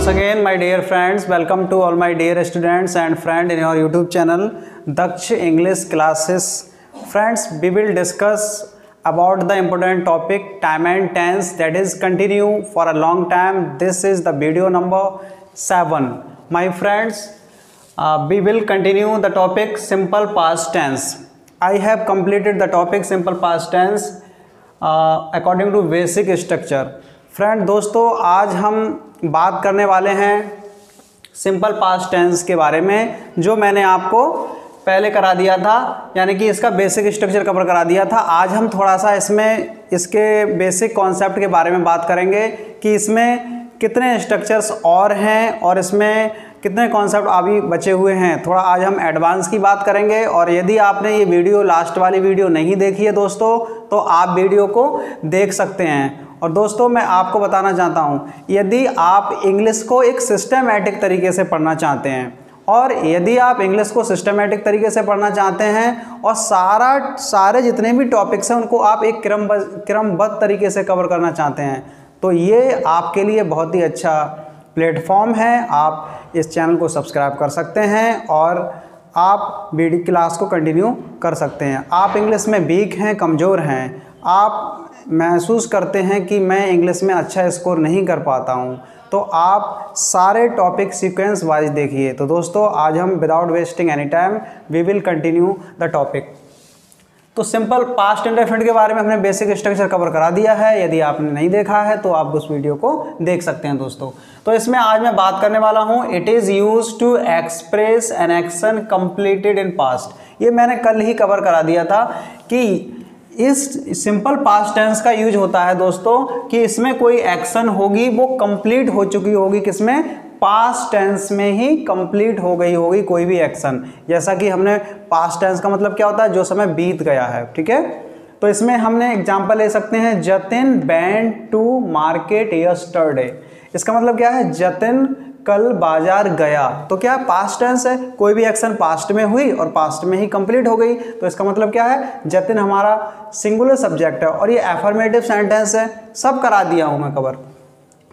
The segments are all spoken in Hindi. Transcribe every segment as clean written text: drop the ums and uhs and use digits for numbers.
once again my dear friends, welcome to all my dear students and friend in your YouTube channel Daksh English Classes. Friends, we will discuss about the important topic time and tense, that is continue for a long time. This is the video number 7. My friends, we will continue the topic simple past tense. I have completed the topic simple past tense according to basic structure. Friend दोस्तों, आज हम बात करने वाले हैं सिंपल पास्ट टेंस के बारे में, जो मैंने आपको पहले करा दिया था, यानी कि इसका बेसिक स्ट्रक्चर कवर करा दिया था। आज हम थोड़ा सा इसमें इसके बेसिक कॉन्सेप्ट के बारे में बात करेंगे कि इसमें कितने स्ट्रक्चर्स और हैं और इसमें कितने कॉन्सेप्ट अभी बचे हुए हैं। थोड़ा आज हम एडवांस की बात करेंगे। और यदि आपने ये वीडियो लास्ट वाली वीडियो नहीं देखी है दोस्तों, तो आप वीडियो को देख सकते हैं। और दोस्तों, मैं आपको बताना चाहता हूँ, यदि आप इंग्लिश को एक सिस्टमेटिक तरीके से पढ़ना चाहते हैं, और यदि आप इंग्लिश को सिस्टमेटिक तरीके से पढ़ना चाहते हैं और सारे जितने भी टॉपिक्स हैं उनको आप एक क्रमबद्ध तरीके से कवर करना चाहते हैं, तो ये आपके लिए बहुत ही अच्छा प्लेटफॉर्म है। आप इस चैनल को सब्सक्राइब कर सकते हैं और आप वीडियो क्लास को कंटिन्यू कर सकते हैं। आप इंग्लिश में वीक हैं, कमज़ोर हैं, आप महसूस करते हैं कि मैं इंग्लिश में अच्छा स्कोर नहीं कर पाता हूं, तो आप सारे टॉपिक सीक्वेंस वाइज देखिए। तो दोस्तों, आज हम without wasting any time we will continue the topic. तो सिंपल पास्ट इंडेफिनिट के बारे में हमने बेसिक स्ट्रक्चर कवर करा दिया है। यदि आपने नहीं देखा है तो आप उस वीडियो को देख सकते हैं दोस्तों। तो इसमें आज मैं बात करने वाला हूं, it is used to express an action completed in past. ये मैंने कल ही कवर करा दिया था कि इस सिंपल पास्ट टेंस का यूज होता है दोस्तों कि इसमें कोई एक्शन होगी वो कंप्लीट हो चुकी होगी, किसमें, पास्ट टेंस में ही कंप्लीट हो गई होगी कोई भी एक्शन। जैसा कि हमने पास्ट टेंस का मतलब क्या होता है, जो समय बीत गया है, ठीक है। तो इसमें हमने एग्जांपल ले सकते हैं, Jatin went to market yesterday. इसका मतलब क्या है, जतिन कल बाजार गया। तो क्या पास्ट टेंस है, कोई भी एक्शन पास्ट में हुई और पास्ट में ही कंप्लीट हो गई, तो इसका मतलब क्या है, जतिन हमारा सिंगुलर सब्जेक्ट है और ये एफर्मेटिव सेंटेंस है। सब करा दिया हूं मैं कवर।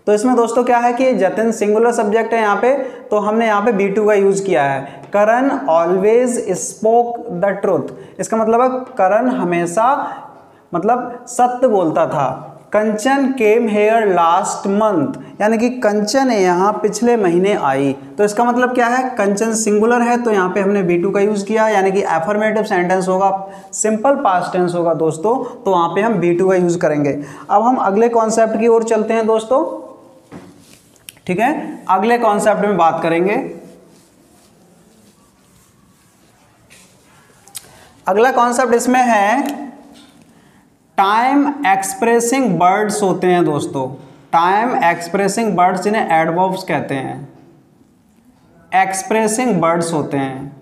तो इसमें दोस्तों क्या है कि जतिन सिंगुलर सब्जेक्ट है यहाँ पे, तो हमने यहाँ पे B2 का यूज किया है। करण ऑलवेज स्पोक द ट्रुथ। इसका मतलब है करण हमेशा मतलब सत्य बोलता था। कंचन केम हेयर लास्ट मंथ, यानी कि कंचन यहाँ पिछले महीने आई। तो इसका मतलब क्या है, कंचन सिंगुलर है, तो यहाँ पे हमने B2 का यूज किया, यानी कि एफर्मेटिव सेंटेंस होगा, सिंपल पास्ट टेंस होगा दोस्तों, तो वहाँ पे हम B2 का यूज करेंगे। अब हम अगले कॉन्सेप्ट की ओर चलते हैं दोस्तों, ठीक है। अगले कॉन्सेप्ट में बात करेंगे। अगला कॉन्सेप्ट इसमें है टाइम एक्सप्रेसिंग वर्ड्स होते हैं दोस्तों। टाइम एक्सप्रेसिंग वर्ड्स, जिन्हें एडवर्ब्स कहते हैं, एक्सप्रेसिंग वर्ड्स होते हैं,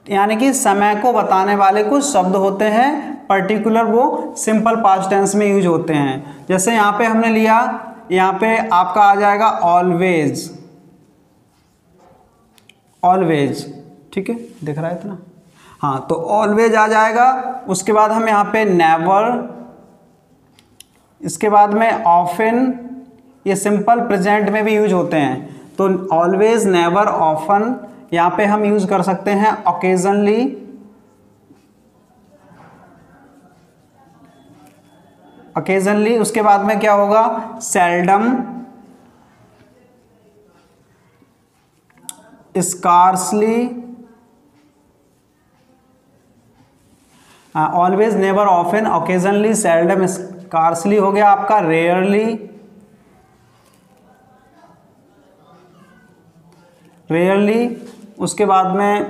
यानी कि समय को बताने वाले कुछ शब्द होते हैं, पर्टिकुलर वो सिंपल पास्ट टेंस में यूज होते हैं। जैसे यहाँ पे हमने लिया, यहाँ पे आपका आ जाएगा ऑलवेज, ऑलवेज, ठीक है, दिख रहा है इतना, हाँ, तो ऑलवेज आ जाएगा। उसके बाद हम यहाँ पे नेवर, इसके बाद में ऑफन, ये सिंपल प्रेजेंट में भी यूज होते हैं। तो ऑलवेज, नेवर, ऑफन यहाँ पे हम यूज कर सकते हैं। ओकेजनली, ओकेजनली, उसके बाद में क्या होगा, seldom, scarcely, always, never, often, occasionally, seldom, scarcely हो गया आपका। रेयरली, रेयरली, उसके बाद में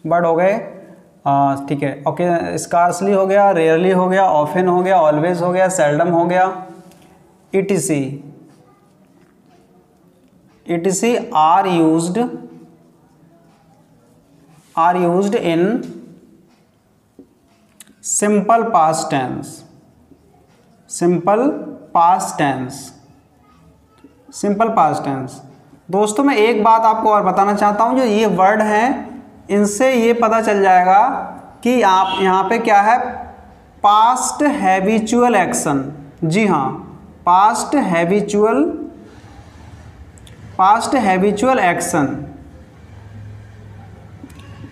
वर्ड हो गए, ठीक है, ओके, स्कार्सली हो गया, रेयरली हो गया, ऑफन हो गया, ऑलवेज हो गया, सेल्डम हो गया, etc, etc are used in simple past tense. Simple past tense, simple past tense. दोस्तों, मैं एक बात आपको और बताना चाहता हूं, जो ये वर्ड हैं इनसे ये पता चल जाएगा कि आप यहाँ पे क्या है, पास्ट हैबिचुअल एक्शन। जी हाँ, past habitual action.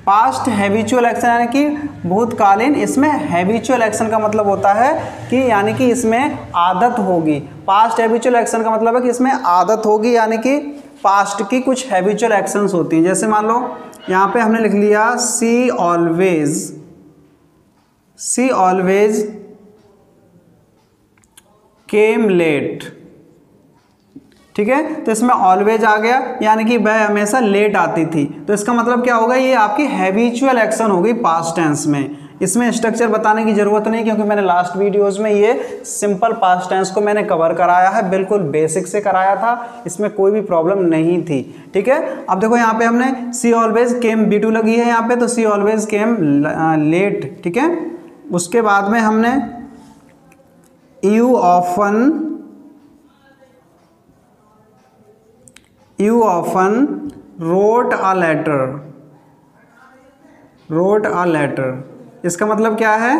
Past habitual action यानी कि भूतकालीन, इसमें हैबिचुअल एक्शन का मतलब होता है कि यानी कि इसमें आदत होगी। पास्ट हैबिचुअल एक्शन का मतलब है कि इसमें आदत होगी, यानी कि पास्ट की कुछ हैबिचुअल एक्शंस होती हैं। जैसे मान लो यहाँ पे हमने लिख लिया सी ऑलवेज केम लेट, ठीक है। तो इसमें ऑलवेज आ गया, यानी कि वह हमेशा लेट आती थी। तो इसका मतलब क्या होगा, ये आपकी हैबिचुअल एक्शन होगी पास्ट टेंस में। इसमें स्ट्रक्चर बताने की जरूरत नहीं, क्योंकि मैंने लास्ट वीडियोस में ये सिंपल पास्ट टेंस को मैंने कवर कराया है, बिल्कुल बेसिक से कराया था, इसमें कोई भी प्रॉब्लम नहीं थी, ठीक है। अब देखो यहाँ पे हमने सी ऑलवेज केम B2 लगी है यहाँ पे, तो सी ऑलवेज केम लेट, ठीक है। उसके बाद में हमने You often wrote a letter। इसका मतलब क्या है,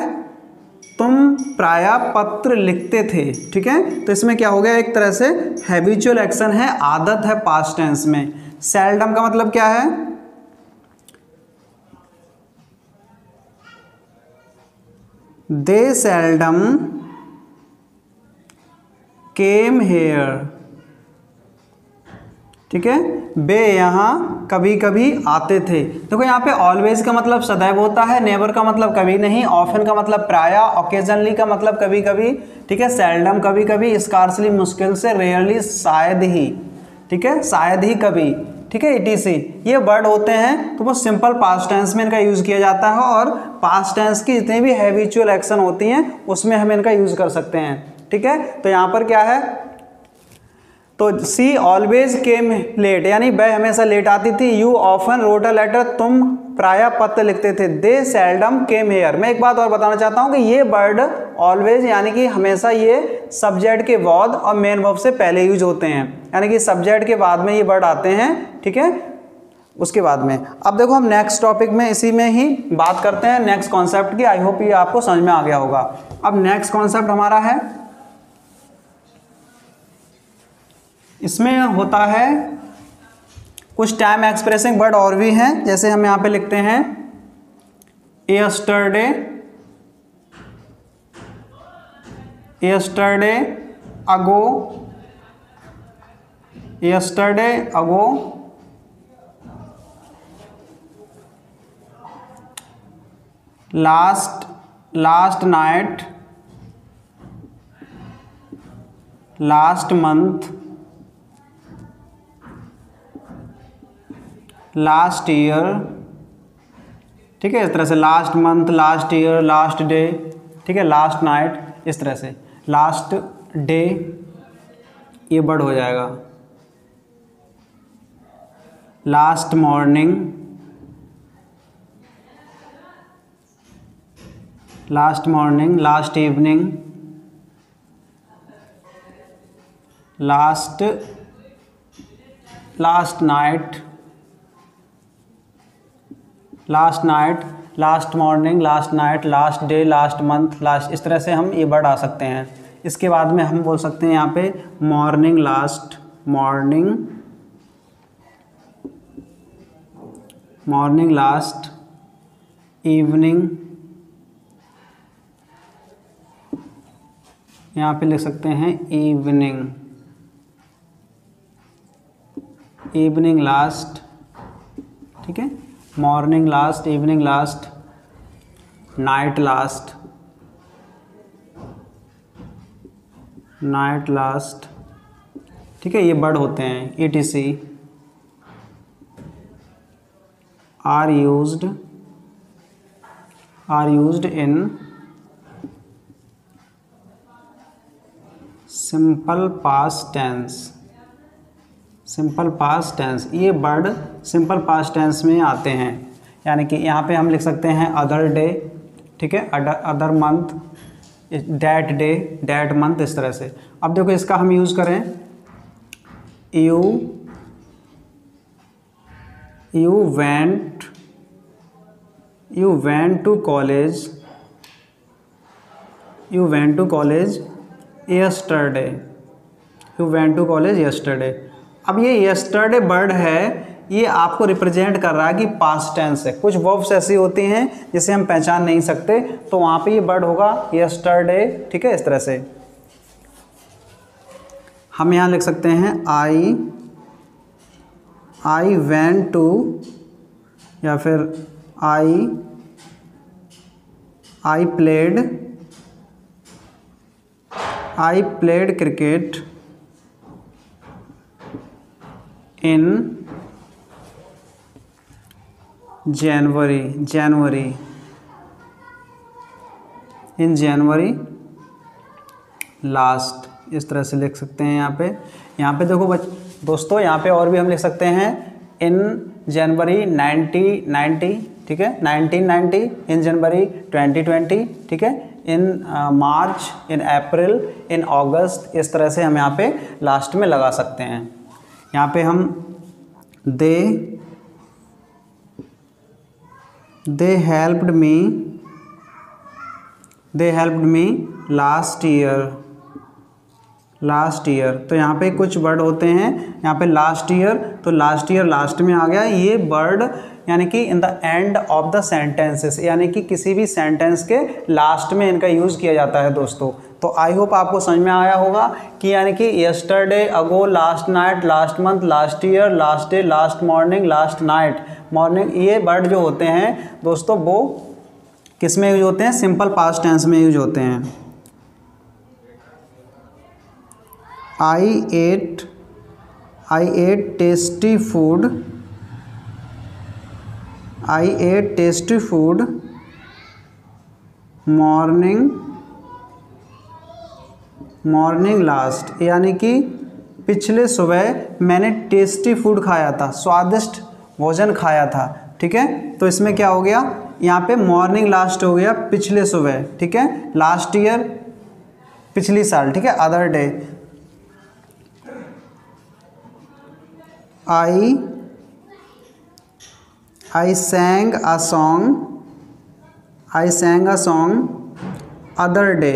तुम प्रायः पत्र लिखते थे, ठीक है। तो इसमें क्या हो गया, एक तरह से हैबिचुअल एक्शन है, आदत है पास्ट टेंस में। सेल्डम का मतलब क्या है, दे सेल्डम केम हेयर, ठीक है। वे यहाँ कभी कभी आते थे। देखो यहाँ पे ऑलवेज का मतलब सदैव होता है, नेवर का मतलब कभी नहीं, ऑफन का मतलब प्रायः, ओकेजनली का मतलब कभी कभी, ठीक है। सेल्डम कभी कभी, स्कार्सली मुश्किल से, रेयरली शायद ही, ठीक है, शायद ही कभी, ठीक है, etc। ये वर्ड होते हैं तो वो सिंपल पास्ट टेंस में इनका यूज़ किया जाता है, और पास्ट टेंस की जितनी भी हैबिचुअल एक्शन होती हैं उसमें हम इनका यूज़ कर सकते हैं, ठीक है। तो यहाँ पर क्या है, तो सी ऑलवेज केम लेट, यानी वह हमेशा लेट आती थी। You often wrote a letter, तुम प्रायः पत्र लिखते थे। They seldom came here. मैं एक बात और बताना चाहता हूँ कि ये वर्ड ऑलवेज यानी कि हमेशा ये सब्जेक्ट के बाद और मेन वर्ब से पहले यूज होते हैं, यानी कि सब्जेक्ट के बाद में ये वर्ड आते हैं, ठीक है, उसके बाद में। अब देखो हम नेक्स्ट टॉपिक में इसी में ही बात करते हैं नेक्स्ट कॉन्सेप्ट की। आई होप ये आपको समझ में आ गया होगा। अब नेक्स्ट कॉन्सेप्ट हमारा है, इसमें होता है कुछ टाइम एक्सप्रेसिंग वर्ड और भी हैं। जैसे हम यहाँ पे लिखते हैं yesterday ago, last night, last month, last year, ठीक है। इस तरह से last month, last year, last day, ठीक है, लास्ट नाइट, इस तरह से लास्ट डे ये वर्ड हो जाएगा। Last morning, last evening, last night, last morning, last night, last day, last month, last, इस तरह से हम ये वर्ड आ सकते हैं। इसके बाद में हम बोल सकते हैं यहाँ पे मॉर्निंग, लास्ट इवनिंग, यहाँ पे लिख सकते हैं इवनिंग लास्ट, ठीक है, morning last, evening last, night last, ठीक है, ये वर्ड होते हैं। etc are used in simple past tense. ये वर्ड सिंपल पास्ट टेंस में आते हैं, यानी कि यहाँ पे हम लिख सकते हैं अदर डे, ठीक है, other month, that day, that month, इस तरह से। अब देखो इसका हम यूज़ करें, you went to college yesterday, you went to college yesterday. अब ये यस्टरडे वर्ड है, ये आपको रिप्रेजेंट कर रहा है कि पास्ट टेंस है। कुछ वर्ब्स ऐसी होती हैं जिसे हम पहचान नहीं सकते, तो वहाँ पे ये वर्ड होगा यस्टरडे। ठीक है, इस तरह से हम यहाँ लिख सकते हैं आई वेंट टू, या फिर I played cricket in January last. इस तरह से लिख सकते हैं। यहाँ पे देखो दोस्तों, यहाँ पे और भी हम लिख सकते हैं इन जनवरी 1990, ठीक है, 1990, इन जनवरी 2020, ठीक है, इन मार्च, इन अप्रैल, इन अगस्त। इस तरह से हम यहाँ पे लास्ट में लगा सकते हैं। यहाँ पे हम they helped me last year। तो यहाँ पे कुछ वर्ड होते हैं, यहाँ पे लास्ट ईयर, तो लास्ट ईयर लास्ट में आ गया। ये वर्ड यानी कि in the end of the sentences, यानी कि किसी भी सेंटेंस के लास्ट में इनका यूज़ किया जाता है दोस्तों। तो आई होप आपको समझ में आया होगा कि यानी कि yesterday, ago, last night, last month, last year, last day, last morning, last night, morning, ये वर्ड जो होते हैं दोस्तों वो किस में यूज होते हैं? सिंपल पास्ट टेंस में यूज होते हैं। I ate tasty food morning last, यानी कि पिछले सुबह मैंने टेस्टी फूड खाया था, स्वादिष्ट भोजन खाया था। ठीक है, तो इसमें क्या हो गया, यहाँ पे मॉर्निंग लास्ट हो गया, पिछले सुबह। ठीक है, लास्ट ईयर पिछली साल। ठीक है, other day. I sang a song other day.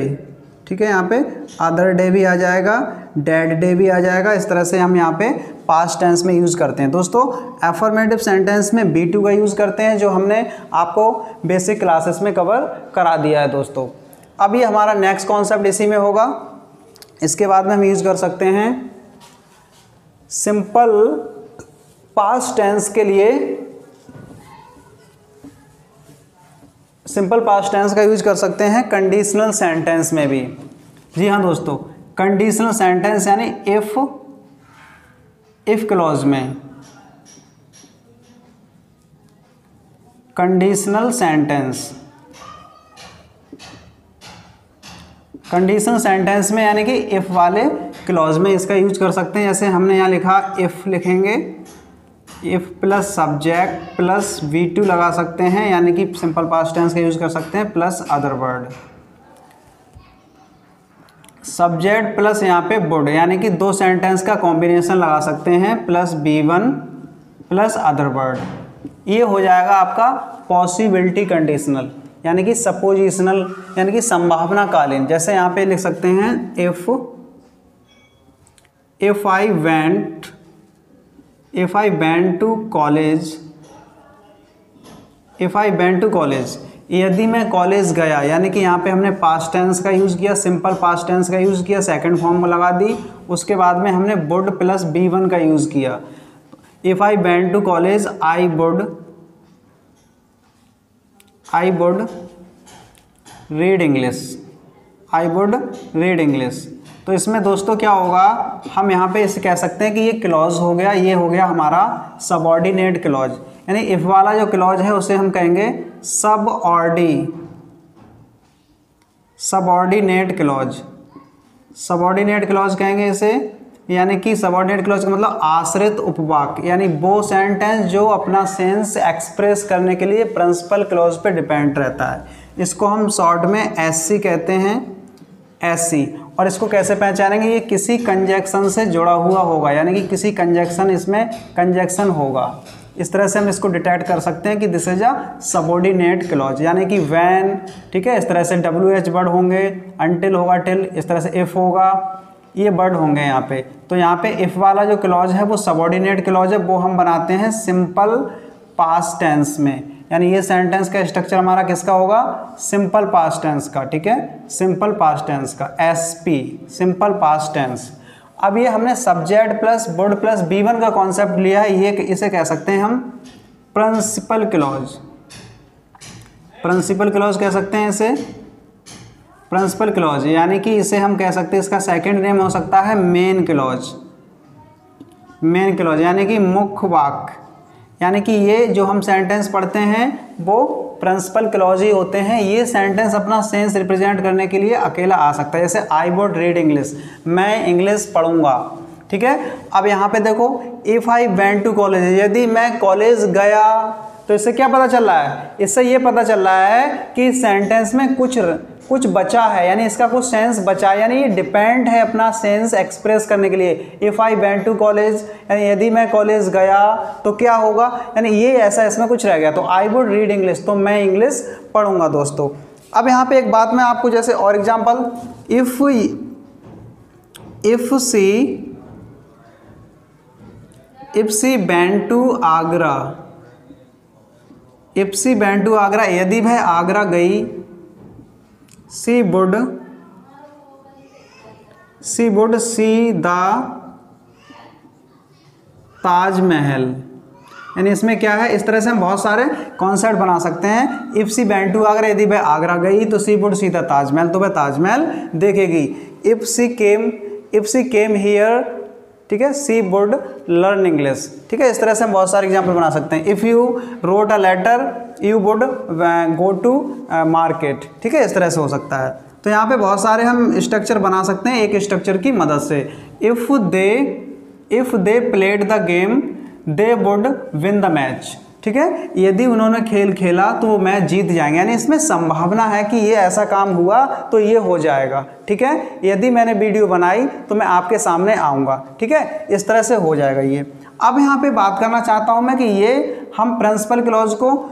ठीक है, यहाँ पे अदर डे भी आ जाएगा, डेड डे भी आ जाएगा। इस तरह से हम यहाँ पे पास्ट टेंस में यूज़ करते हैं। दोस्तों एफर्मेटिव सेंटेंस में बी टू का यूज़ करते हैं, जो हमने आपको बेसिक क्लासेस में कवर करा दिया है दोस्तों। अब ये हमारा नेक्स्ट कॉन्सेप्ट इसी में होगा। इसके बाद में हम यूज़ कर सकते हैं सिंपल पास्ट टेंस के लिए, सिंपल पास्ट टेंस का यूज कर सकते हैं कंडीशनल सेंटेंस में भी। जी हाँ दोस्तों, कंडीशनल सेंटेंस यानी इफ क्लॉज में। कंडीशनल सेंटेंस में यानी कि इफ वाले क्लॉज में इसका यूज कर सकते हैं। जैसे हमने यहाँ लिखा इफ, लिखेंगे if plus subject plus V2 लगा सकते हैं, यानी कि सिंपल पास्ट टेंस का यूज कर सकते हैं, plus other word. Subject plus यहाँ पे वुड, यानी कि दो सेंटेंस का कॉम्बिनेशन लगा सकते हैं, plus B1 plus other word. ये हो जाएगा आपका पॉसिबिलिटी कंडीशनल, यानी कि सपोजिशनल, यानी कि संभावनाकालीन। जैसे यहाँ पे लिख सकते हैं if I went to college, यदि मैं कॉलेज गया, यानी कि यहाँ पे हमने पास्ट टेंस का यूज़ किया, सिंपल पास्ट टेंस का यूज़ किया, सेकंड फॉर्म में लगा दी। उसके बाद में हमने वुड प्लस B1 का यूज़ किया। If I went to college, I would read English। तो इसमें दोस्तों क्या होगा, हम यहाँ पे इसे कह सकते हैं कि ये क्लॉज हो गया, ये हो गया हमारा सबऑर्डिनेट क्लॉज। यानी इफ वाला जो क्लॉज है उसे हम कहेंगे सबऑर्डिनेट क्लॉज कहेंगे इसे। यानी कि सबऑर्डिनेट क्लॉज का मतलब आश्रित उपवाक्य, यानी वो सेंटेंस जो अपना सेंस एक्सप्रेस करने के लिए प्रिंसिपल क्लॉज पे डिपेंड रहता है। इसको हम शॉर्ट में SC कहते हैं, SC। और इसको कैसे पहचानेंगे, ये किसी कंजक्शन से जुड़ा हुआ होगा, यानी कि किसी कंजक्शन, इसमें कंजक्शन होगा। इस तरह से हम इसको डिटेक्ट कर सकते हैं कि this is a subordinate clause, यानी कि व्हेन। ठीक है, इस तरह से WH वर्ड होंगे, अनटिल होगा टिल, इस तरह से इफ होगा, ये वर्ड होंगे यहाँ पे। तो यहाँ पे इफ़ वाला जो क्लॉज है वो सबऑर्डिनेट क्लॉज है, वो हम बनाते हैं सिंपल पास्ट टेंस में, यानी ये सेंटेंस का स्ट्रक्चर हमारा किसका होगा, सिंपल पास्ट टेंस का, ठीक है, सिंपल पास्ट टेंस का, SP सिंपल पास्ट टेंस। अब ये हमने subject plus would plus B1 का कॉन्सेप्ट लिया है, ये इसे कह सकते हैं हम प्रिंसिपल क्लॉज, प्रिंसिपल क्लॉज कह सकते हैं इसे, प्रिंसिपल क्लॉज, यानी कि इसे हम कह सकते हैं, इसका सेकंड नेम हो सकता है मेन क्लॉज, मेन क्लॉज यानी कि मुख्य वाक्य, यानी कि ये जो हम सेंटेंस पढ़ते हैं वो प्रिंसिपल क्लॉज ही होते हैं। ये सेंटेंस अपना सेंस रिप्रेजेंट करने के लिए अकेला आ सकता है, जैसे आई वुड रीड इंग्लिश, मैं इंग्लिश पढ़ूंगा, ठीक है। अब यहाँ पे देखो, if I went to college, यदि मैं कॉलेज गया, तो इससे क्या पता चल रहा है, इससे ये पता चल रहा है कि सेंटेंस में कुछ बचा है, यानी इसका कुछ सेंस बचा, यानी ये डिपेंड है अपना सेंस एक्सप्रेस करने के लिए। If I went to college, यानी यदि मैं कॉलेज गया तो क्या होगा, यानी ये ऐसा इसमें कुछ रह गया, तो आई वुड रीड इंग्लिश, तो मैं इंग्लिश पढ़ूंगा दोस्तों। अब यहाँ पे एक बात मैं आपको जैसे और example, if she went to Agra, if she went to Agra, यदि वह आगरा गई, she would see the Taj Mahal, यानी इसमें क्या है, इस तरह से हम बहुत सारे कॉन्सेप्ट बना सकते हैं। If she went to Agra, यदि वह आगरा गई तो she would see the Taj Mahal, तो वह ताजमहल देखेगी। इफ सी केम हियर, ठीक है, सी वुड लर्न इंग्लिश, ठीक है। इस तरह से हम बहुत सारे एग्जाम्पल बना सकते हैं। If you wrote a letter you would go to market, ठीक है, इस तरह से हो सकता है। तो यहाँ पे बहुत सारे हम स्ट्रक्चर बना सकते हैं एक स्ट्रक्चर की मदद से। If they played the game they would win the match, ठीक है, यदि उन्होंने खेल खेला तो वो मैच जीत जाएंगे, यानी इसमें संभावना है कि ये ऐसा काम हुआ तो ये हो जाएगा, ठीक है। यदि मैंने वीडियो बनाई तो मैं आपके सामने आऊँगा, ठीक है, इस तरह से हो जाएगा ये। अब यहाँ पे बात करना चाहता हूँ मैं कि ये हम प्रिंसिपल क्लॉज को,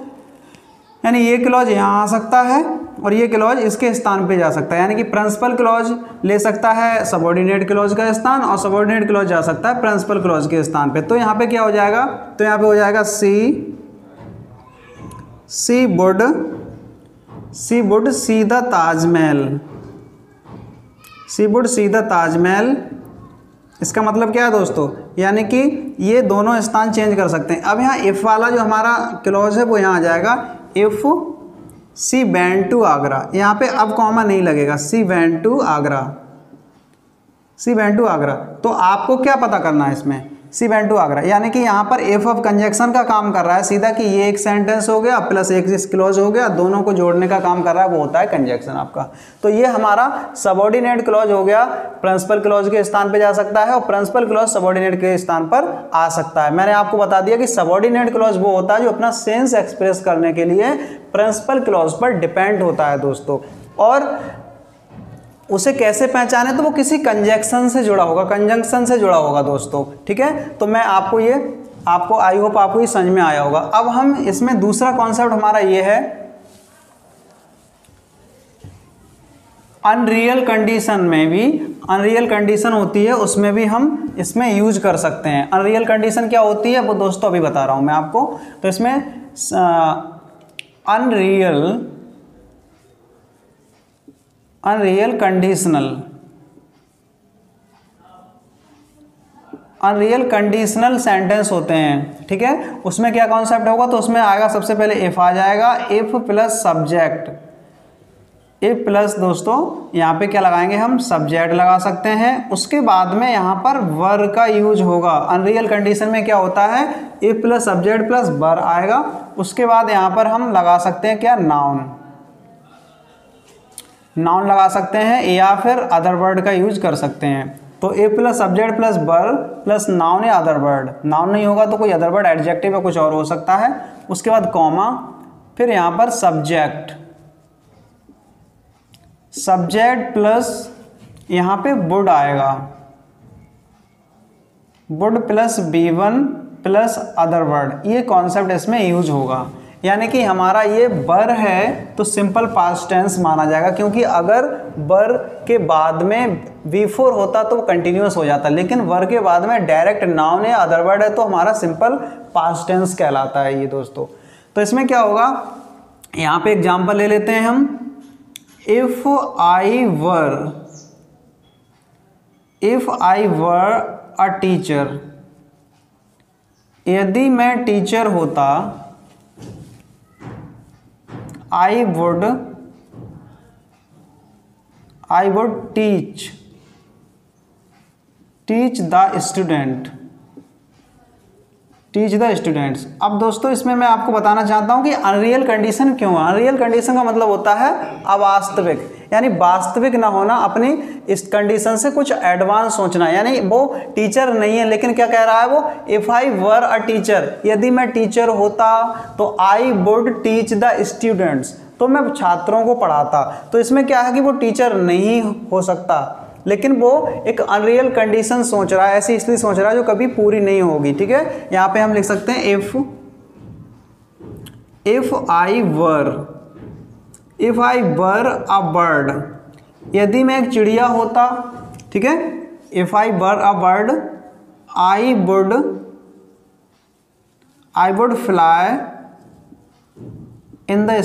यानी ये क्लॉज यहाँ आ सकता है और ये क्लॉज इसके स्थान पे जा सकता है, यानी कि प्रिंसिपल क्लॉज ले सकता है सबऑर्डिनेट क्लॉज का स्थान और सबऑर्डिनेट क्लॉज जा सकता है प्रिंसिपल क्लॉज के स्थान पे। तो यहाँ पे क्या हो जाएगा, तो यहाँ पे हो जाएगा she would see the Taj Mahal, she would see the Taj Mahal. इसका मतलब क्या है दोस्तों, यानी कि ये दोनों स्थान चेंज कर सकते हैं। अब यहाँ इफ़ वाला जो हमारा क्लॉज है वो यहाँ आ जाएगा, if she went to Agra, यहाँ पे अब कॉमा नहीं लगेगा, she went to Agra, she went to Agra. तो आपको क्या पता करना है इसमें, सी वेंट टू आगरा, यानी कि यहाँ पर एफ ऑफ कंजक्शन का काम कर रहा है सीधा, कि ये एक सेंटेंस हो गया प्लस एक क्लॉज हो गया, दोनों को जोड़ने का काम कर रहा है, वो होता है कंजक्शन आपका। तो ये हमारा सबऑर्डिनेट क्लॉज हो गया, प्रिंसिपल क्लॉज के स्थान पे जा सकता है और प्रिंसिपल क्लॉज सबऑर्डिनेट के स्थान पर आ सकता है। मैंने आपको बता दिया कि सबऑर्डिनेट क्लॉज वो होता है जो अपना सेंस एक्सप्रेस करने के लिए प्रिंसिपल क्लॉज पर डिपेंड होता है दोस्तों। और उसे कैसे पहचाने, तो वो किसी कंजक्शन से जुड़ा होगा, कंजंक्शन से जुड़ा होगा दोस्तों, ठीक है। तो मैं आपको आई होप आपको ये समझ में आया होगा। अब हम इसमें दूसरा कॉन्सेप्ट हमारा ये है, अनरियल कंडीशन में भी, अनरियल कंडीशन होती है उसमें भी हम इसमें यूज कर सकते हैं। अनरियल कंडीशन क्या होती है वो दोस्तों अभी बता रहा हूं मैं आपको। तो इसमें अनरियल कंडीशनल सेंटेंस होते हैं, ठीक है। उसमें क्या कॉन्सेप्ट होगा, तो उसमें आएगा सबसे पहले इफ आ जाएगा, if plus subject, if plus दोस्तों यहाँ पे क्या लगाएंगे हम, सब्जेक्ट लगा सकते हैं। उसके बाद में यहाँ पर वर का यूज होगा। अनरियल कंडीशन में क्या होता है, इफ प्लस सब्जेक्ट प्लस वर आएगा। उसके बाद यहाँ पर हम लगा सकते हैं क्या, नाउन लगा सकते हैं या फिर अदर वर्ड का यूज कर सकते हैं। तो A plus subject plus verb plus noun या अदर वर्ड, नाउन नहीं होगा तो कोई अदर वर्ड, एडजेक्टिव या कुछ और हो सकता है। उसके बाद कॉमा, फिर यहाँ पर सब्जेक्ट प्लस यहाँ पे वुड आएगा, would plus B1 plus other word, ये कॉन्सेप्ट इसमें यूज होगा। यानी कि हमारा ये वर है तो सिंपल पास्ट टेंस माना जाएगा, क्योंकि अगर वर के बाद में V4 होता तो वो कंटिन्यूस हो जाता, लेकिन वर के बाद में डायरेक्ट नाउन या अदर वर्ड है तो हमारा सिंपल पास्ट टेंस कहलाता है ये दोस्तों। तो इसमें क्या होगा, यहाँ पे एग्जाम्पल ले लेते हैं हम। If I were a teacher, यदि मैं टीचर होता, I would teach the students। अब दोस्तों इसमें मैं आपको बताना चाहता हूं कि अनरियल कंडीशन क्यों है। अनरियल कंडीशन का मतलब होता है अवास्तविक, यानी वास्तविक ना होना, अपनी इस कंडीशन से कुछ एडवांस सोचना। यानी वो टीचर नहीं है लेकिन क्या कह रहा है वो, if I were a teacher, यदि मैं टीचर होता तो I would teach the students, तो मैं छात्रों को पढ़ाता। तो इसमें क्या है कि वो टीचर नहीं हो सकता, लेकिन वो एक अनरियल कंडीशन सोच रहा है, ऐसी इसलिए सोच रहा है जो कभी पूरी नहीं होगी। ठीक है, यहाँ पे हम लिख सकते हैं if I were a bird, यदि मैं एक चिड़िया होता। ठीक है, if I were a bird I would fly in the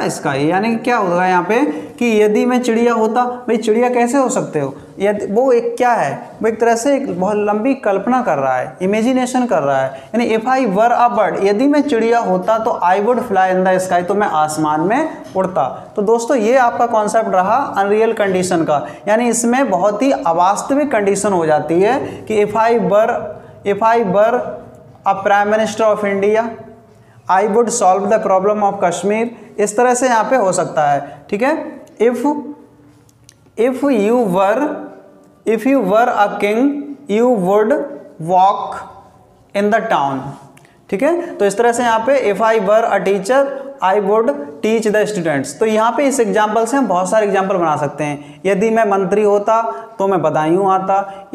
sky. यानी क्या होगा यहाँ पे कि यदि मैं चिड़िया होता, भाई चिड़िया कैसे हो सकते हो, यदि वो एक क्या है, वो एक तरह से एक बहुत लंबी कल्पना कर रहा है, इमेजिनेशन कर रहा है। यानी if I were a bird, यदि मैं चिड़िया होता तो I would fly in the sky, तो मैं आसमान में उड़ता। तो दोस्तों ये आपका कॉन्सेप्ट रहा अनरियल कंडीशन का, यानी इसमें बहुत ही अवास्तविक कंडीशन हो जाती है कि if I were a prime minister of India, I would solve the problem of Kashmir, इस तरह से यहाँ पे हो सकता है। ठीक है, if you were a king you would walk in the town. ठीक है, तो इस तरह से यहाँ पे if I were a teacher I would teach the students. तो यहाँ पे इस एग्जाम्पल से हम बहुत सारे एग्जाम्पल बना सकते हैं। यदि मैं मंत्री होता तो मैं बदायूं आता,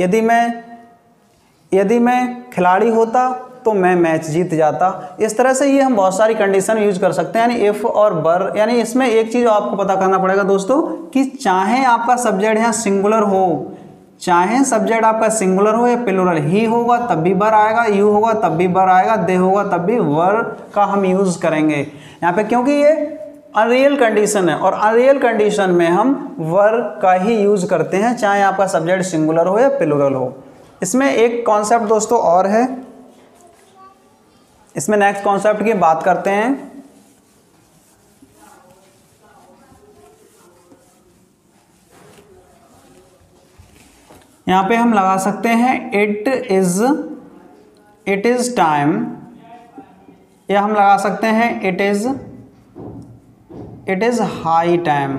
यदि मैं खिलाड़ी होता तो मैं मैच जीत जाता। इस तरह से ये हम बहुत सारी कंडीशन यूज कर सकते हैं, यानी इफ और वर। यानी इसमें एक चीज़ आपको पता करना पड़ेगा दोस्तों कि चाहे आपका सब्जेक्ट यहाँ सिंगुलर हो, चाहे सब्जेक्ट आपका सिंगुलर हो या प्लूरल, ही होगा तब भी वर आएगा, यू होगा तब भी वर आएगा, दे होगा तब भी वर का हम यूज़ करेंगे यहाँ पे, क्योंकि ये अनरियल कंडीशन है और अनरियल कंडीशन में हम वर का ही यूज़ करते हैं, चाहे आपका सब्जेक्ट सिंगुलर हो या प्लूरल हो। इसमें एक कॉन्सेप्ट दोस्तों और है, इसमें नेक्स्ट कॉन्सेप्ट की बात करते हैं। यहां पे हम लगा सकते हैं इट इज टाइम, या हम लगा सकते हैं इट इज हाई टाइम।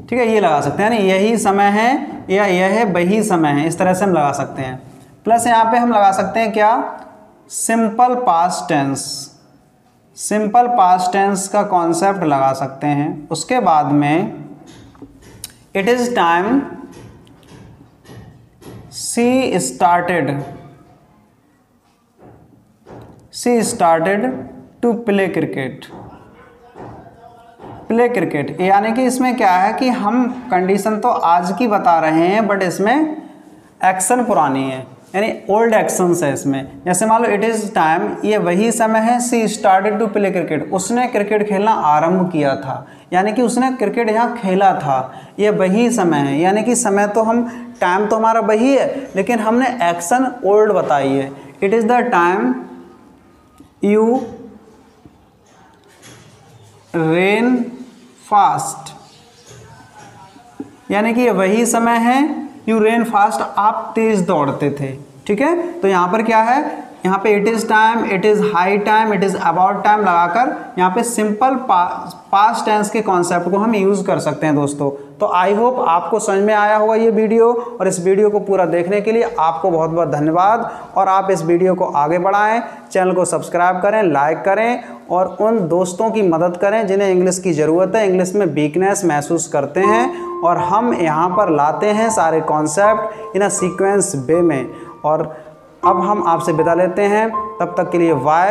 ठीक है, ये लगा सकते हैं, यानी यही समय है या यह वही समय है, इस तरह से हम लगा सकते हैं। प्लस यहाँ पे हम लगा सकते हैं क्या, simple past tense. Simple past tense का कॉन्सेप्ट लगा सकते हैं। उसके बाद में it is time she started to play cricket. यानी कि इसमें क्या है कि हम कंडीशन तो आज की बता रहे हैं बट इसमें एक्शन पुरानी है, यानी ओल्ड एक्शंस है इसमें। जैसे मान लो इट इज़ टाइम, ये वही समय है, सी स्टार्टेड टू प्ले क्रिकेट, उसने क्रिकेट खेलना आरंभ किया था, यानी कि उसने क्रिकेट यहाँ खेला था, ये वही समय है। यानी कि समय तो हम, टाइम तो हमारा वही है लेकिन हमने एक्शन ओल्ड बताई है। It is the time you rain fast, यानी कि ये वही समय है, यू रेन फास्ट, आप तेज दौड़ते थे। ठीक है, तो यहाँ पर क्या है, यहाँ पे it is time, it is high time, it is about time लगाकर यहाँ पे सिंपल पास्ट टेंस के कॉन्सेप्ट को हम यूज़ कर सकते हैं दोस्तों। तो आई होप आपको समझ में आया होगा ये वीडियो, और इस वीडियो को पूरा देखने के लिए आपको बहुत बहुत धन्यवाद। और आप इस वीडियो को आगे बढ़ाएं, चैनल को सब्सक्राइब करें, लाइक करें और उन दोस्तों की मदद करें जिन्हें इंग्लिश की ज़रूरत है, इंग्लिश में वीकनेस महसूस करते हैं। और हम यहाँ पर लाते हैं सारे कॉन्सेप्ट इन अ सीक्वेंस वे में, और अब हम आपसे विदा लेते हैं, तब तक के लिए बाय।